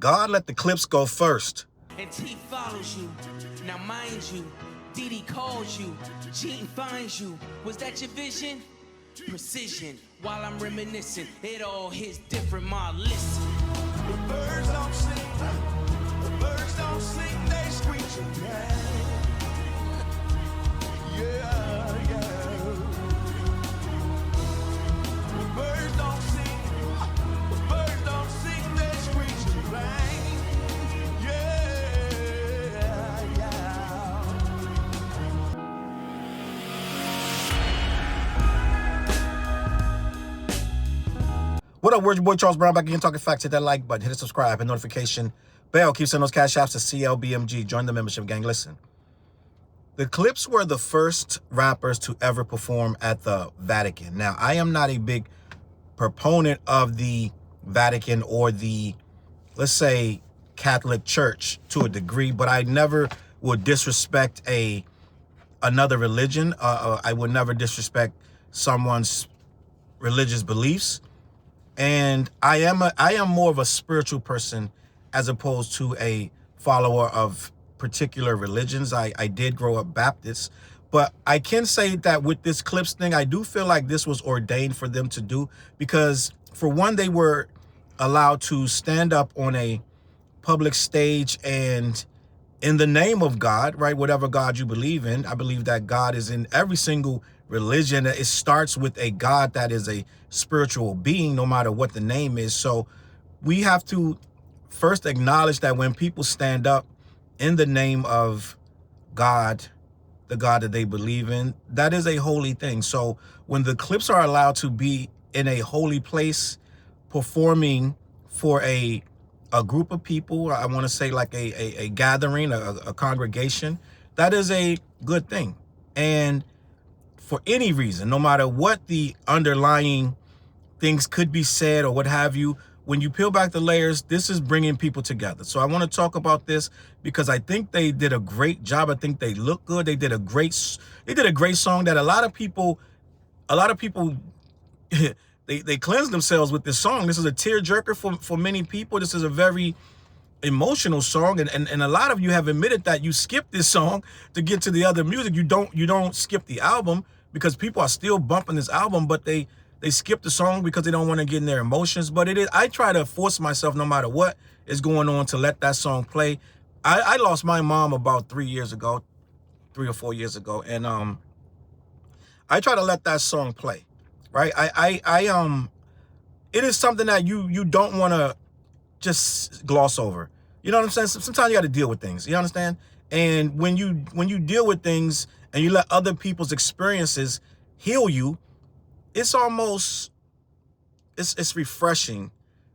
God let the Clipse go first. And T follows you. Now mind you, Didi calls you. Gene finds you. Was that your vision? Precision. While I'm reminiscing, it all hits different. Ma, listen. The birds don't sing. The birds don't sing. They screeching. Yeah, yeah. The birds don't sing. The birds don't sing. They screeching. Bang. Yeah, yeah. What up, where's your boy Charles Brown back again talking facts. Hit that like button, hit the subscribe and notification bell. Keep sending those Cashapps to CLBMG. Join the membership gang. Listen, the Clipse were the first rappers to ever perform at the Vatican. Now, I am not a big proponent of the Vatican or the, let's say, Catholic Church to a degree, but I never would disrespect another religion. I would never disrespect someone's religious beliefs. And I am more of a spiritual person as opposed to a follower of particular religions. I did grow up Baptist, but I can say that with this Clipse thing, I do feel like this was ordained for them to do, because for one, they were allowed to stand up on a public stage and in the name of God, right? Whatever God you believe in. I believe that God is in every single religion. It starts with a God that is a spiritual being, no matter what the name is. So we have to first acknowledge that when people stand up in the name of God, the God that they believe in, that is a holy thing. So when the Clipse are allowed to be in a holy place performing for a group of people, I want to say like a gathering, a congregation, that is a good thing. And for any reason, no matter what the underlying things could be said or what have you, when you peel back the layers, this is bringing people together. So I want to talk about this because I think they did a great job. I think they look good. They did a great song that a lot of people they cleanse themselves with this song. This is a tearjerker for many people. This is a very emotional song, and a lot of you have admitted that you skipped this song to get to the other music. You don't skip the album because people are still bumping this album, but they skip the song because they don't want to get in their emotions. But I try to force myself, no matter what is going on, to let that song play. I lost my mom about 3 or 4 years ago, and I try to let that song play, right? It is something that you don't want to just gloss over. You know what I'm saying? Sometimes you got to deal with things. You understand? And when you deal with things and you let other people's experiences heal you, it's refreshing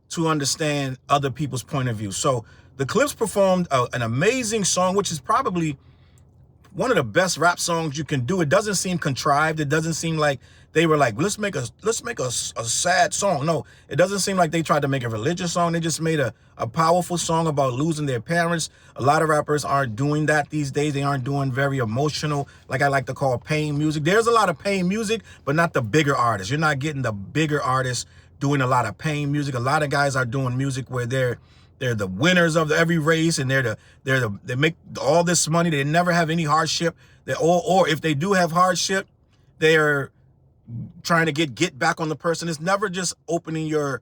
to understand other people's point of view. So the Clipse performed an amazing song, which is probably one of the best rap songs you can do. It doesn't seem contrived. It doesn't seem like they were like, let's make a sad song. No, it doesn't seem like they tried to make a religious song. They just made a powerful song about losing their parents. A lot of rappers aren't doing that these days. They aren't doing very emotional, like I like to call pain music. There's a lot of pain music, but not the bigger artists. You're not getting the bigger artists doing a lot of pain music. A lot of guys are doing music where they're the winners of every race, and they make all this money. They never have any hardship. Or if they do have hardship, they're trying to get back on the person. It's never just opening your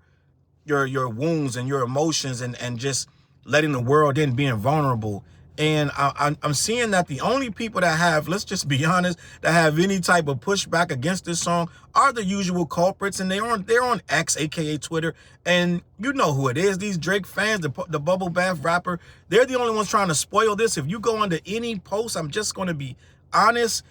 wounds and your emotions and just letting the world in, being vulnerable. And I'm seeing that the only people that have, let's just be honest, that have any type of pushback against this song are the usual culprits, and they're on X, aka Twitter, and you know who it is. These Drake fans, the bubble bath rapper, they're the only ones trying to spoil this. If you go onto any post, I'm just going to be honest,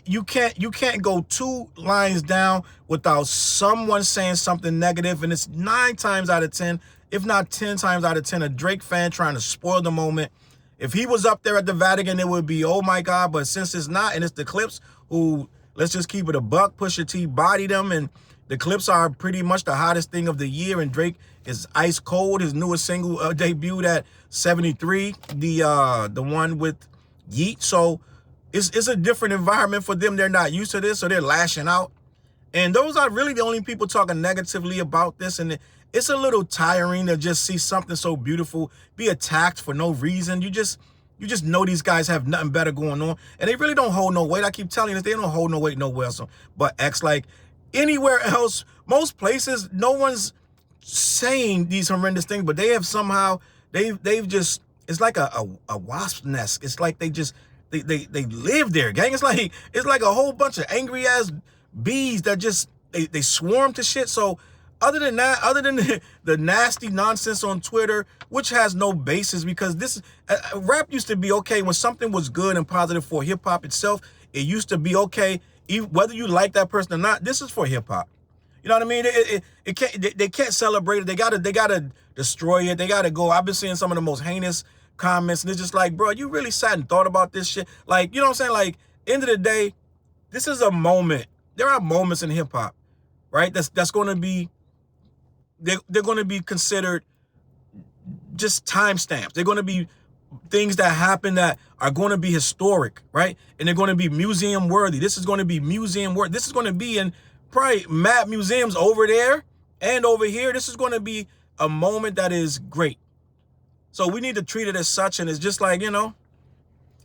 you can't go 2 lines down without someone saying something negative, and it's 9 times out of 10, if not 10 times out of 10, a Drake fan trying to spoil the moment. If he was up there at the Vatican, it would be, oh my God. But since it's not, and it's the Clipse, who, let's just keep it a buck, Pusha T bodied them, and the Clipse are pretty much the hottest thing of the year, and Drake is ice cold. His newest single debuted at 73, the one with Yeti. So it's a different environment for them. They're not used to this, so they're lashing out. And those are really the only people talking negatively about this. And it's a little tiring to just see something so beautiful be attacked for no reason. You just know these guys have nothing better going on, and they really don't hold no weight. I keep telling you this, they don't hold no weight nowhere else but X. Like anywhere else, most places, no one's saying these horrendous things, but they have somehow they've just, it's like a wasp nest. It's like they just they live there, gang. It's like a whole bunch of angry ass bees that just they swarm to shit. So other than that, other than the nasty nonsense on Twitter, which has no basis, because this rap used to be okay when something was good and positive for hip hop itself. It used to be okay, whether you like that person or not. This is for hip hop. You know what I mean? It can't, they can't celebrate it. They gotta destroy it. They gotta go. I've been seeing some of the most heinous comments, and it's just like, bro, you really sat and thought about this shit? Like, you know what I'm saying? Like, end of the day, this is a moment. There are moments in hip hop, right? That's going to be, they're going to be considered just timestamps. They're going to be things that happen that are going to be historic, right? And they're going to be museum worthy. This is going to be museum worthy. This is going to be in probably mad museums over there and over here. This is going to be a moment that is great. So we need to treat it as such. And it's just like, you know,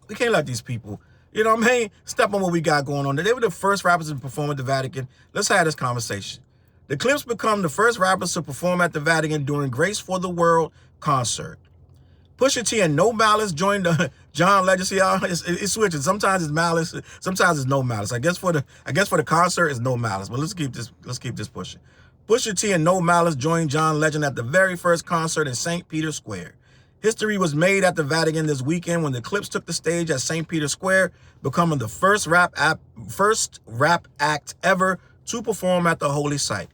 we can't let these people, you know what I mean, step on what we got going on. They were the first rappers to perform at the Vatican. Let's have this conversation. The Clipse become the first rappers to perform at the Vatican during Grace for the World concert. Pusha T and No Malice joined the John Legend. See how it's switching. Sometimes it's malice, sometimes it's no malice. I guess for the concert it's no malice. But let's keep this pushing. Pusha T and No Malice joined John Legend at the very first concert in St. Peter's Square. History was made at the Vatican this weekend when the Clipse took the stage at St. Peter's Square, becoming the first rap act ever to perform at the holy site.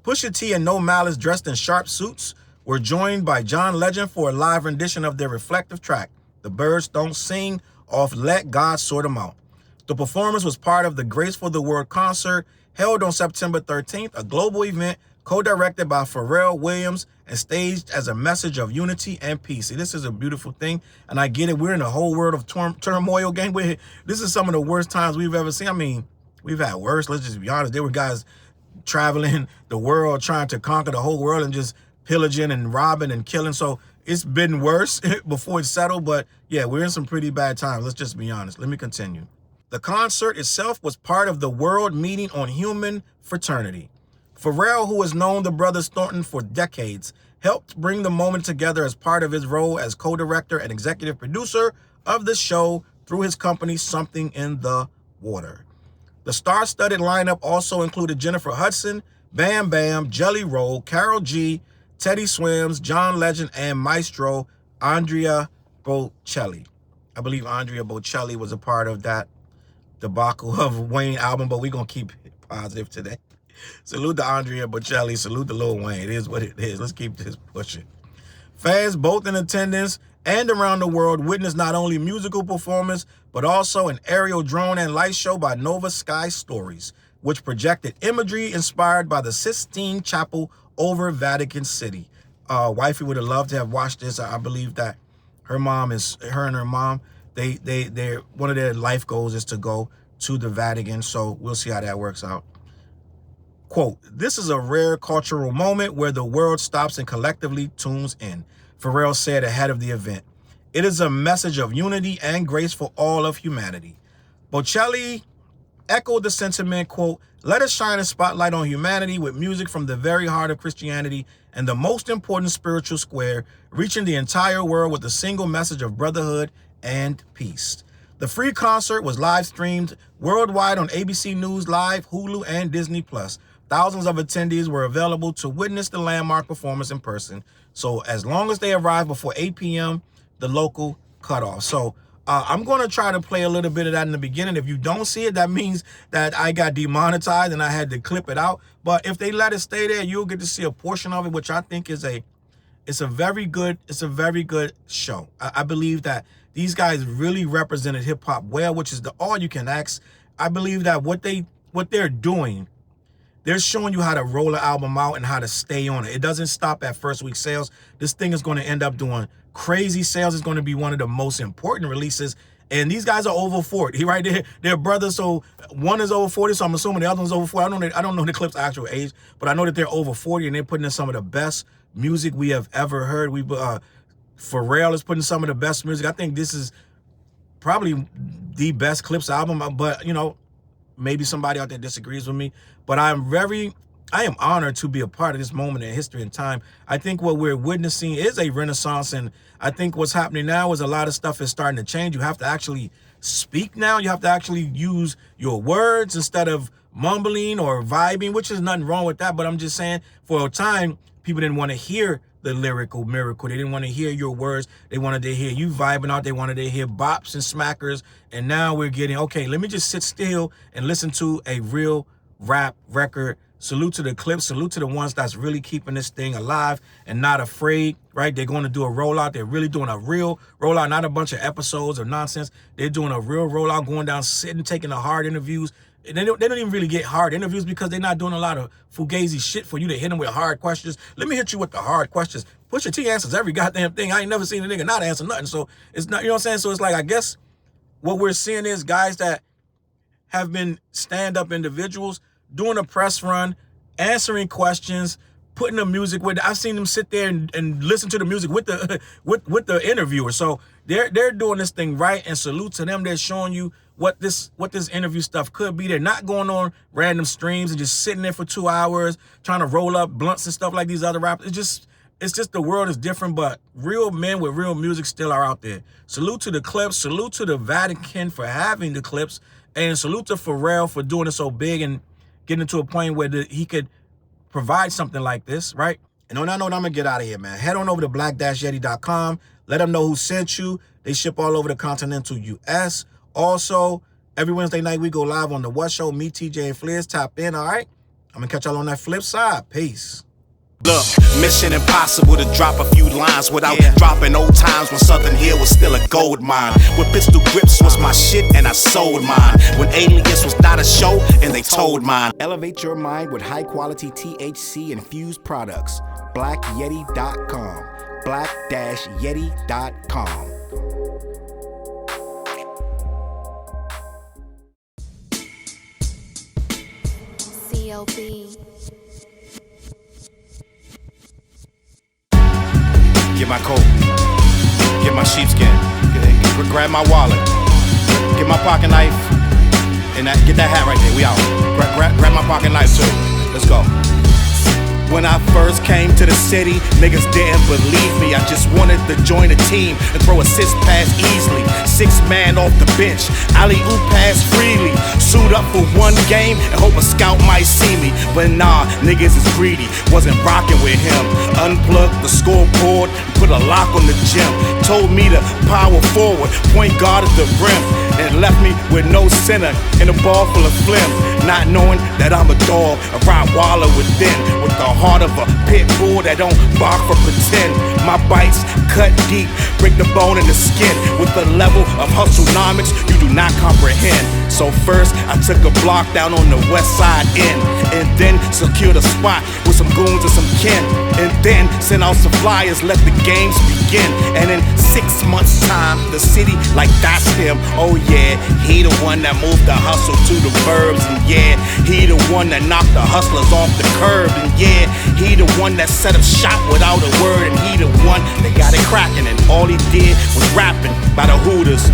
Pusha T and No Malice, dressed in sharp suits, were joined by John Legend for a live rendition of their reflective track, The Birds Don't Sing, off Let God Sort 'Em Out. The performance was part of the Grace for the World concert held on September 13th, a global event co-directed by Pharrell Williams and staged as a message of unity and peace. See, this is a beautiful thing, and I get it. We're in a whole world of turmoil, gang. This is some of the worst times we've ever seen. I mean, we've had worse. Let's just be honest. There were guys traveling the world, trying to conquer the whole world and just pillaging and robbing and killing. So it's been worse before it's settled. But yeah, we're in some pretty bad times. Let's just be honest. Let me continue. The concert itself was part of the World Meeting on Human Fraternity. Pharrell, who has known the brothers Thornton for decades, helped bring the moment together as part of his role as co-director and executive producer of the show through his company, Something in the Water. The star-studded lineup also included Jennifer Hudson, Bam Bam, Jelly Roll, Karol G, Teddy Swims, John Legend, and Maestro Andrea Bocelli. I believe Andrea Bocelli was a part of that debacle of Wayne album, but we're going to keep it positive today. Salute to Andrea Bocelli. Salute to Lil Wayne. It is what it is. Let's keep this pushing. Fans both in attendance and around the world witnessed not only musical performance, but also an aerial drone and light show by Nova Sky Stories, which projected imagery inspired by the Sistine Chapel over Vatican City. Wifey would have loved to have watched this. I believe that her and her mom, they're one of their life goals is to go to the Vatican. So we'll see how that works out. Quote, "This is a rare cultural moment where the world stops and collectively tunes in," Pharrell said ahead of the event. "It is a message of unity and grace for all of humanity." Bocelli echoed the sentiment, quote, "Let us shine a spotlight on humanity with music from the very heart of Christianity and the most important spiritual square, reaching the entire world with a single message of brotherhood and peace." The free concert was live streamed worldwide on ABC News Live, Hulu, and Disney+. Thousands of attendees were available to witness the landmark performance in person. So as long as they arrive before 8 p.m., the local cutoff. So I'm going to try to play a little bit of that in the beginning. If you don't see it, that means that I got demonetized and I had to clip it out. But if they let it stay there, you'll get to see a portion of it, which I think is a very good show. I believe that these guys really represented hip hop well, which is the all you can ask. I believe that what they're doing, they're showing you how to roll an album out and how to stay on it. It doesn't stop at first week sales. This thing is going to end up doing crazy sales. It's going to be one of the most important releases And these guys are over 40, right? They're brothers, so one is over 40, so I'm assuming the other one's over 40. I don't know the Clip's actual age, but I know that they're over 40, and they're putting in some of the best music we have ever heard. Pharrell is putting some of the best music. I think this is probably the best Clipse album, but, you know, maybe somebody out there disagrees with me. But I am honored to be a part of this moment in history and time. I think what we're witnessing is a renaissance, and I think what's happening now is a lot of stuff is starting to change. You have to actually speak now. You have to actually use your words instead of mumbling or vibing, which is nothing wrong with that. But I'm just saying, for a time, people didn't want to hear the lyrical miracle. They didn't want to hear your words. They wanted to hear you vibing out. They wanted to hear bops and smackers. And now we're getting, okay, let me just sit still and listen to a real rap record. Salute to the Clipse. Salute to the ones that's really keeping this thing alive and not afraid, right? They're going to do a rollout. They're really doing a real rollout, not a bunch of episodes or nonsense. They're doing a real rollout, going down, sitting, taking the hard interviews. And they don't even really get hard interviews because they're not doing a lot of fugazi shit for you to hit them with hard questions. Let me hit you with the hard questions. Pusha T answers every goddamn thing. I ain't never seen a nigga not answer nothing. So it's not, you know what I'm saying? So it's like, I guess what we're seeing is guys that have been stand-up individuals doing a press run, answering questions, putting the music with. I've seen them sit there and listen to the music with the with the interviewer. So they're doing this thing right, and salute to them. They're showing you what this interview stuff could be. They're not going on random streams and just sitting there for 2 hours trying to roll up blunts and stuff like these other rappers. It's just the world is different, but real men with real music still are out there. Salute to the Clipse. Salute to the Vatican for having the Clipse, and salute to Pharrell for doing it so big and getting to a point where he could provide something like this, right? And on that note, I'm gonna get out of here, man. Head on over to black-yeti.com. Let them know who sent you. They ship all over the continental US. Also, every Wednesday night we go live on the What Show. Me, TJ, and Fliz. Tap in, all right? I'm gonna catch y'all on that flip side. Peace. Look, mission impossible to drop a few lines without dropping old times when Southern Hill was still a gold mine. When pistol grips was my shit and I sold mine. When Alias was not a show and they told mine. Elevate your mind with high quality THC infused products. BlackYeti.com. Black-Yeti.com. CLB. Get my coat, get my sheepskin, grab my wallet, get my pocket knife, and get that hat right there. We out. Grab my pocket knife too. Let's go. When I first came to the city, niggas didn't believe me. I just wanted to join a team and throw assist pass easily. 6 man off the bench, alley-oop pass freely. Suit up for one game and hope a scout might see me. But nah, niggas is greedy, wasn't rocking with him. Unplugged the scoreboard, put a lock on the gym. Told me to power forward, point guard at the rim. And left me with no center and a ball full of phlegm. Not knowing that I'm a dog, a Rottweiler within. With the heart of a pit bull that don't bark for pretend. My bites cut deep, break the bone and the skin. With the level of hustlenomics you do not comprehend. So first I took a block down on the west side end, and then secured a spot with some goons and some kin. And then sent out some flyers, let the games begin. And in 6 months time, the city like that's him. Oh yeah, he the one that moved the hustle to the burbs. And yeah, he the one that knocked the hustlers off the curb. And yeah, he the one that set up shop without a word. And he the one that got it cracking, and all he did was rapping by the Hooters.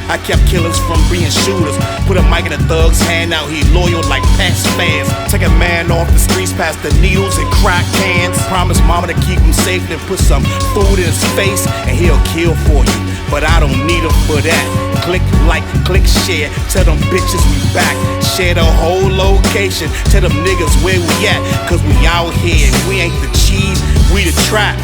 I kept killers from being shooters. Put a mic in a thug's hand, now he loyal like past fans. Take a man off the streets past the needles and crack cans. Promise mama to keep him safe, then put some food in his face and he'll kill for you. But I don't need him for that. Click like, click share, tell them bitches we back. Share the whole location, tell them niggas where we at. Cause we out here and we ain't the cheese, we the trap.